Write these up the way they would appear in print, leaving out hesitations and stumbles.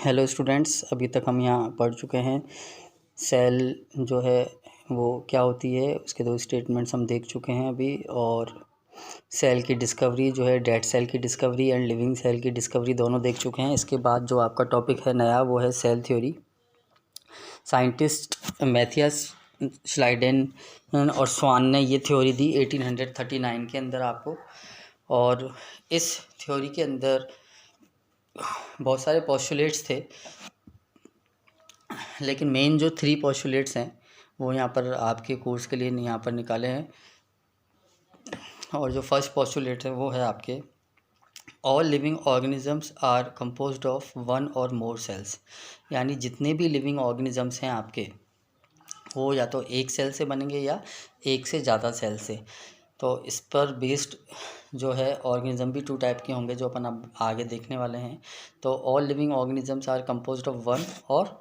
Hello students, अभी तक हम यहाँ पढ़ चुके हैं सेल जो है वो क्या होती है, उसके दो स्टेटमेंट्स हम देख चुके हैं अभी। और सेल की डिस्कवरी जो है, डेड सेल की डिस्कवरी एंड लिविंग सेल की डिस्कवरी दोनों देख चुके हैं। इसके बाद जो आपका टॉपिक है नया वो है सेल थ्योरी। साइंटिस्ट मैथियस श्लाइडेन और स्वान ने ये थ्योरी दी 1839 के अंदर आपको। और इस थ्योरी के अंदर बहुत सारे पोस्टुलेट्स थे, लेकिन मेन जो 3 पोस्टुलेट्स हैं वो यहाँ पर आपके कोर्स के लिए यहाँ पर निकाले हैं। और जो फर्स्ट पोस्टुलेट है वो है आपके all living organisms are composed of 1 or more sales. यानी जितने भी लिविंग ऑर्गेनिजम्स हैं आपके, वो या तो एक सेल से बनेंगे या एक से ज़्यादा सेल से। तो इस पर बेस्ड जो है ऑर्गेनिज्म भी 2 टाइप के होंगे, जो अपन अब आगे देखने वाले हैं। तो all living organisms are composed of 1 or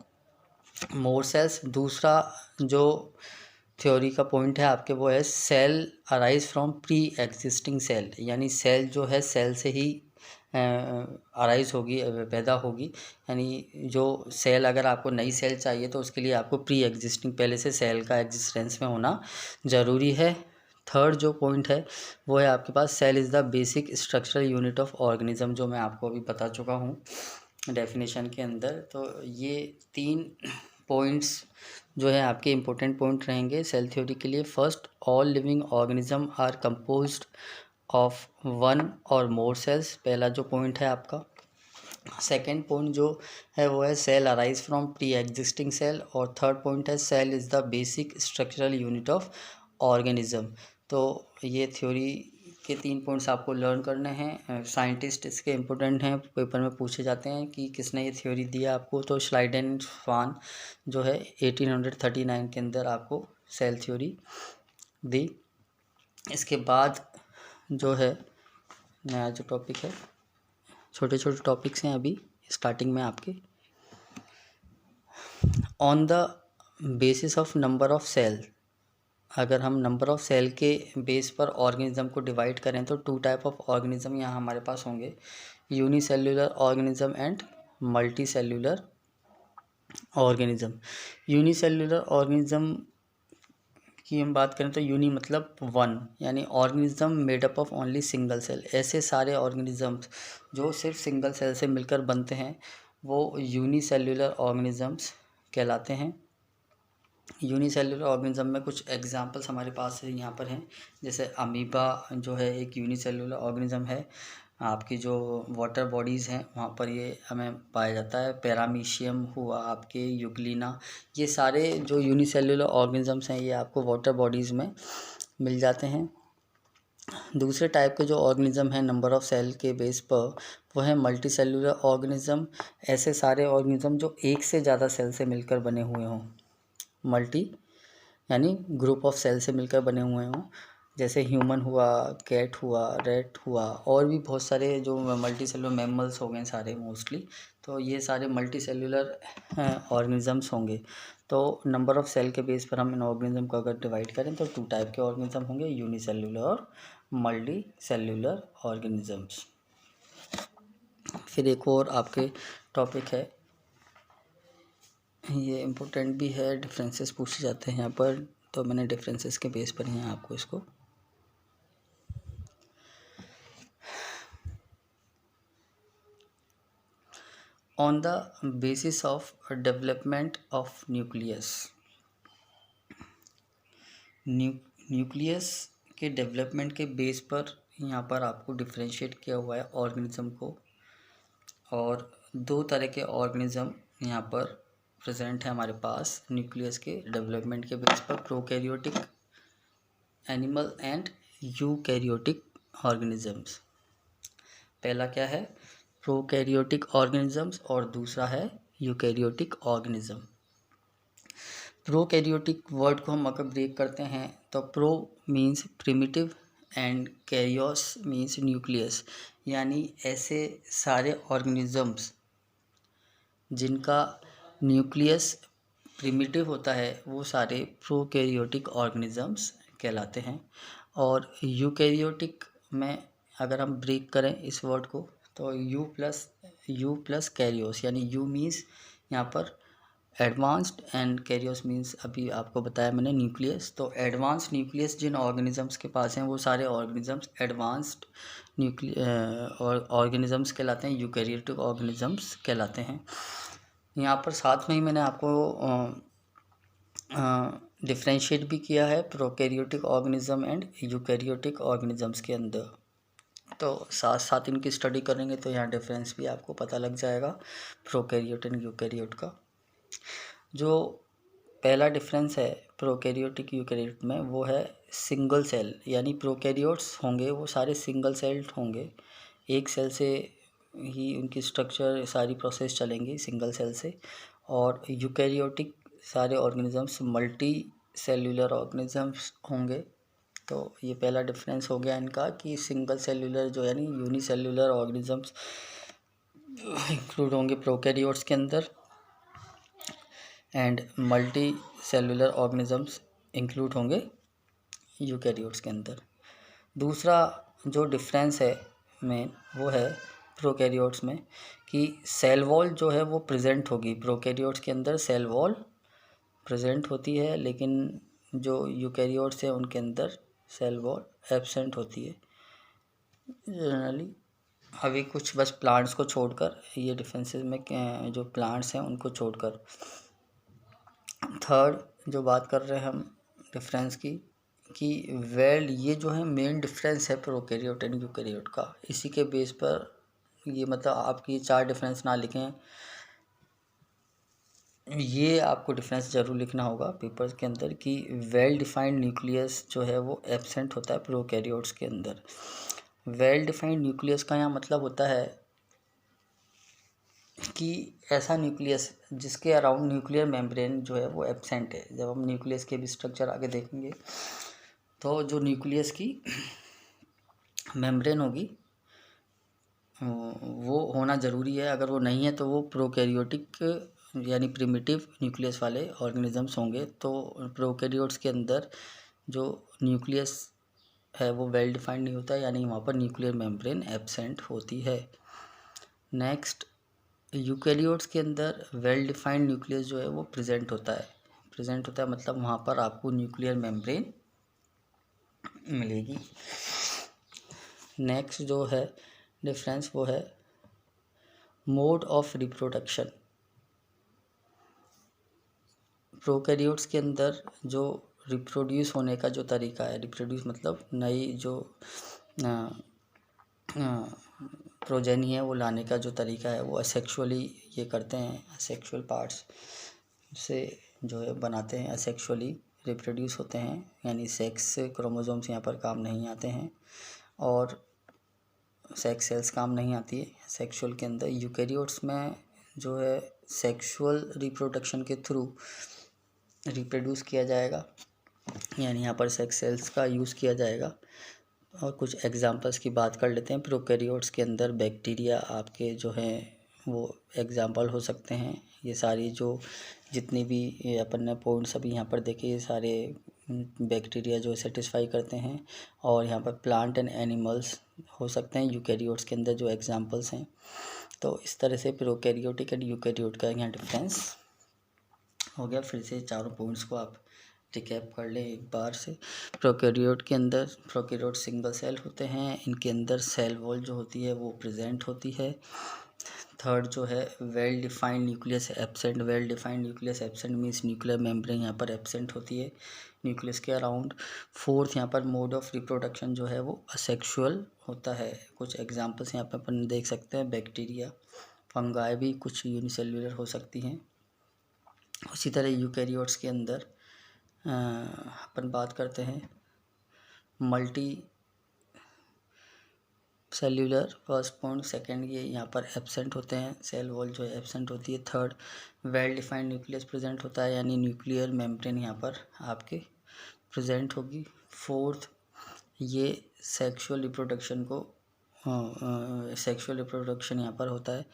more sales. दूसरा जो थ्योरी का पॉइंट है आपके वो है cell arise from pre existing cell. यानी सेल जो है सेल से ही अराइज होगी, पैदा होगी। यानी जो सेल, अगर आपको नई सेल चाहिए तो उसके लिए आपको प्री एग्जिस्टिंग, पहले से सेल का एग्जिस्टेंस में होना ज़रूरी है। थर्ड जो पॉइंट है वो है आपके पास cell is the basic structural unit of organism, जो मैं आपको अभी बता चुका हूँ डेफिनेशन के अंदर। तो ये 3 पॉइंट्स जो है आपके इम्पोर्टेंट पॉइंट रहेंगे सेल थ्योरी के लिए। First, all living organism are composed of 1 or more sales, पहला जो पॉइंट है आपका। सेकेंड पॉइंट जो है वो है cell arise from pre existing cell. और थर्ड पॉइंट है cell is the basic structural unit of organism. तो ये थ्योरी के 3 पॉइंट्स आपको लर्न करने हैं। साइंटिस्ट इसके इम्पोर्टेंट हैं, पेपर में पूछे जाते हैं कि किसने ये थ्योरी दिया आपको। तो श्लाइडेन स्वान जो है 1839 के अंदर आपको सेल थ्योरी दी। इसके बाद जो है नया जो टॉपिक है, छोटे छोटे टॉपिक्स हैं अभी स्टार्टिंग में आपके। On the basis of number of cell, अगर हम नंबर ऑफ सेल के बेस पर ऑर्गेनिज्म को डिवाइड करें तो 2 टाइप ऑफ ऑर्गेनिज्म यहाँ हमारे पास होंगे, unicellular organism and multicellular organism. Unicellular organism की हम बात करें तो यूनी मतलब 1, यानी organism made up of only single cell. ऐसे सारे ऑर्गेनिजम्स जो सिर्फ सिंगल सेल से मिलकर बनते हैं वो यूनिसेल्युलर ऑर्गेनिजम्स कहलाते हैं। यूनिसेल्युलर ऑर्गेनिज्म में कुछ एग्जांपल्स हमारे पास है यहाँ पर हैं, जैसे अमीबा जो है एक यूनिसेल्युलर ऑर्गेनिज्म है। आपकी जो वाटर बॉडीज़ हैं वहाँ पर ये हमें पाया जाता है। पैरामीशियम हुआ आपके, यूग्लिना, ये सारे जो यूनिसेल्युलर ऑर्गेनिजम्स हैं ये आपको वाटर बॉडीज़ में मिल जाते हैं। दूसरे टाइप के जो ऑर्गेनिज्म हैं नंबर ऑफ सेल के बेस पर, वो है मल्टी सेल्युलर ऑर्गेनिज्म। ऐसे सारे ऑर्गेनिज्म जो एक से ज़्यादा सेल से मिलकर बने हुए हों। मल्टी यानी ग्रुप ऑफ सेल से मिलकर बने हुए हों, जैसे ह्यूमन हुआ, कैट हुआ, रैट हुआ, और भी बहुत सारे जो मल्टी सेलुलर मैमल्स हो गए सारे मोस्टली। तो ये सारे मल्टी सेलुलर ऑर्गेनिजम्स होंगे। तो नंबर ऑफ सेल के बेस पर हम इन ऑर्गेनिज्म को अगर डिवाइड करें तो 2 टाइप के ऑर्गेनिज्म होंगे, यूनिसेल्युलर और मल्टी सेलुलर ऑर्गेनिजम्स। फिर एक और आपके टॉपिक है, ये इम्पोर्टेंट भी है, डिफरेंसेस पूछे जाते हैं यहाँ पर, तो मैंने डिफरेंसेस के बेस पर यहाँ आपको इसको on the basis of development of nucleus. Nucleus के डेवलपमेंट के बेस पर यहाँ पर आपको डिफ्रेंशिएट किया हुआ है ऑर्गेनिज्म को। और 2 तरह के ऑर्गेनिज्म यहाँ पर प्रेजेंट है हमारे पास न्यूक्लियस के डेवलपमेंट के बेस पर, prokaryotic animal and eukaryotic organisms. पहला क्या है, प्रोकैरियोटिक ऑर्गेनिजम्स, और दूसरा है यूकैरियोटिक ऑर्गेनिज्म। प्रोकैरियोटिक वर्ड को हम अगर ब्रेक करते हैं तो pro means primitive and karyos means nucleus. यानी ऐसे सारे ऑर्गेनिजम्स जिनका न्यूक्लियस प्रिमिटिव होता है वो सारे प्रोकैरियोटिक ऑर्गेनिजम्स कहलाते हैं। और यूकैरियोटिक में अगर हम ब्रेक करें इस वर्ड को तो यू प्लस कैरियोस, यानी यू मीन्स यहाँ पर एडवांस्ड एंड कैरियोस मीन्स अभी आपको बताया मैंने न्यूक्लियस। तो एडवांस्ड न्यूक्लियस जिन ऑर्गेनिजम्स के पास हैं वो सारे ऑर्गेनिजम्स एडवांस्ड और ऑर्गेनिजम्स कहलाते हैं, यूकैरियोटिक ऑर्गेनिजम्स कहलाते हैं। यहाँ पर साथ में ही मैंने आपको डिफ्रेंशिएट भी किया है prokaryotic organism and eukaryotic organisms के अंदर। तो साथ साथ इनकी स्टडी करेंगे तो यहाँ डिफरेंस भी आपको पता लग जाएगा प्रोकैरियोट एंड यूकैरियोट का। जो पहला डिफरेंस है प्रोकैरियोटिक यूकैरियोट में वो है सिंगल सेल, यानी प्रोकैरियोट्स होंगे वो सारे सिंगल सेल्ड होंगे, एक सेल से ही उनकी स्ट्रक्चर सारी प्रोसेस चलेंगी सिंगल सेल से। और यूकैरियोटिक सारे ऑर्गेनिजम्स मल्टी सेल्यूलर ऑर्गेनिजम्स होंगे। तो ये पहला डिफरेंस हो गया इनका कि सिंगल सेल्यूलर जो यानी यूनिसेल्यूलर ऑर्गेनिजम्स इंक्लूड होंगे प्रोकैरियोट्स के अंदर and multi cellular organisms include होंगे यूकैरियोट्स के अंदर। दूसरा जो डिफरेंस है मेन वो है प्रोकैरियोट्स में कि सेल वॉल जो है वो प्रेजेंट होगी। प्रोकैरियोट्स के अंदर सेल वॉल प्रेजेंट होती है, लेकिन जो यूकैरियोट्स है उनके अंदर सेल वॉल एब्सेंट होती है जनरली। अभी कुछ बस प्लांट्स को छोड़कर, ये डिफरेंसेस में जो प्लांट्स हैं उनको छोड़कर। थर्ड जो बात कर रहे हैं हम डिफरेंस की कि वेल ये जो है मेन डिफरेंस है प्रोकैरियोट एंड यूकैरियोट का। इसी के बेस पर ये मतलब आपकी 4 डिफरेंस ना लिखें, ये आपको डिफरेंस ज़रूर लिखना होगा पेपर्स के अंदर कि वेल डिफाइंड न्यूक्लियस जो है वो एब्सेंट होता है प्रोकैरियोट्स के अंदर। वेल डिफाइंड न्यूक्लियस का यहाँ मतलब होता है कि ऐसा न्यूक्लियस जिसके अराउंड न्यूक्लियर मेम्ब्रेन जो है वो एब्सेंट है। जब हम न्यूक्लियस के भी स्ट्रक्चर आगे देखेंगे तो जो न्यूक्लियस की मेम्ब्रेन होगी वो होना ज़रूरी है। अगर वो नहीं है तो वो प्रोकैरियोटिक यानी प्रिमिटिव न्यूक्लियस वाले ऑर्गेनिजम्स होंगे। तो प्रोकैरियोट्स के अंदर जो न्यूक्लियस है वो वेल डिफाइंड नहीं होता, यानी वहाँ पर न्यूक्लियर मेम्ब्रेन एब्सेंट होती है। नेक्स्ट यूकैरियोट्स के अंदर वेल डिफाइंड न्यूक्लियस जो है वो प्रेजेंट होता है मतलब वहाँ पर आपको न्यूक्लियर मेम्ब्रेन मिलेगी। नेक्स्ट जो है डिफरेंस वो है मोड ऑफ रिप्रोडक्शन। प्रोकैरियोट्स के अंदर जो रिप्रोड्यूस होने का जो तरीका है, रिप्रोड्यूस मतलब नई जो प्रोजेनी है वो लाने का जो तरीका है वो असेक्सुअली ये करते हैं, असेक्सुअल पार्ट्स से जो है बनाते हैं, असेक्सुअली रिप्रोड्यूस होते हैं, यानी सेक्स क्रोमोसोम्स यहाँ पर काम नहीं आते हैं और सेक्स सेल्स काम नहीं आती है सेक्सुअल के अंदर। यूकैरियोट्स में जो है सेक्सुअल रिप्रोडक्शन के थ्रू रिप्रोड्यूस किया जाएगा, यानी यहाँ पर सेक्स सेल्स का यूज़ किया जाएगा। और कुछ एग्जांपल्स की बात कर लेते हैं। प्रोकैरियोट्स के अंदर बैक्टीरिया आपके जो हैं वो एग्जांपल हो सकते हैं। ये सारी जो जितनी भी ये अपन ने पॉइंट्स अभी यहाँ पर देखे ये सारे बैक्टीरिया जो सेटिस्फाई करते हैं। और यहाँ पर प्लांट एंड एनिमल्स हो सकते हैं यूकैरियोट्स के अंदर जो एग्जांपल्स हैं। तो इस तरह से प्रोकैरियोटिक एंड यूकैरियोट का यहाँ डिफरेंस हो गया। फिर से चारों पॉइंट्स को आप रिकैप कर लें एक बार से। प्रोकैरियोट के अंदर प्रोकैरियोट सिंगल सेल होते हैं, इनके अंदर सेल वॉल जो होती है वो प्रेजेंट होती है। थर्ड जो है well defined nucleus absent. Well defined nucleus absent means nuclear membrane यहाँ पर एब्सेंट होती है न्यूक्लियस के अराउंड। फोर्थ यहाँ पर मोड ऑफ रिप्रोडक्शन जो है वो असेक्सुअल होता है। कुछ एग्जांपल्स यहाँ पर अपन देख सकते हैं, बैक्टीरिया, फंगाई भी कुछ यूनिसेल्युलर हो सकती हैं। उसी तरह यूकैरियोट्स के अंदर अपन बात करते हैं multi cellular, first point. Second ये यहाँ पर एब्सेंट होते हैं, सेल वॉल जो है एब्सेंट होती है। Third well defined nucleus present होता है, यानी न्यूक्लियर मेम्ब्रेन यहाँ पर आपके प्रेजेंट होगी। फोर्थ ये सेक्सुअल रिप्रोडक्शन यहाँ पर होता है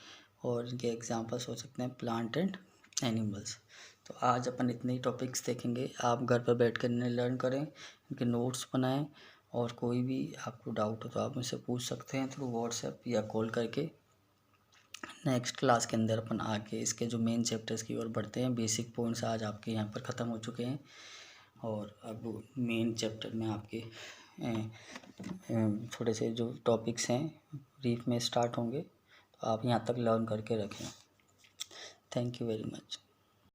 और इनके एग्जांपल्स हो सकते हैं प्लांट एंड एनिमल्स। तो आज अपन इतने ही टॉपिक्स देखेंगे। आप घर पर बैठ कर इन्हें लर्न करें, इनके नोट्स बनाएं और कोई भी आपको डाउट हो तो आप मुझसे पूछ सकते हैं थ्रू व्हाट्सएप या कॉल करके। नेक्स्ट क्लास के अंदर अपन आके इसके जो मेन चैप्टर्स की ओर बढ़ते हैं। बेसिक पॉइंट्स आज आपके यहाँ पर ख़त्म हो चुके हैं और अब मेन चैप्टर में आपके थोड़े से जो टॉपिक्स हैं ब्रीफ में स्टार्ट होंगे, तो आप यहाँ तक लर्न करके रखें। Thank you very much.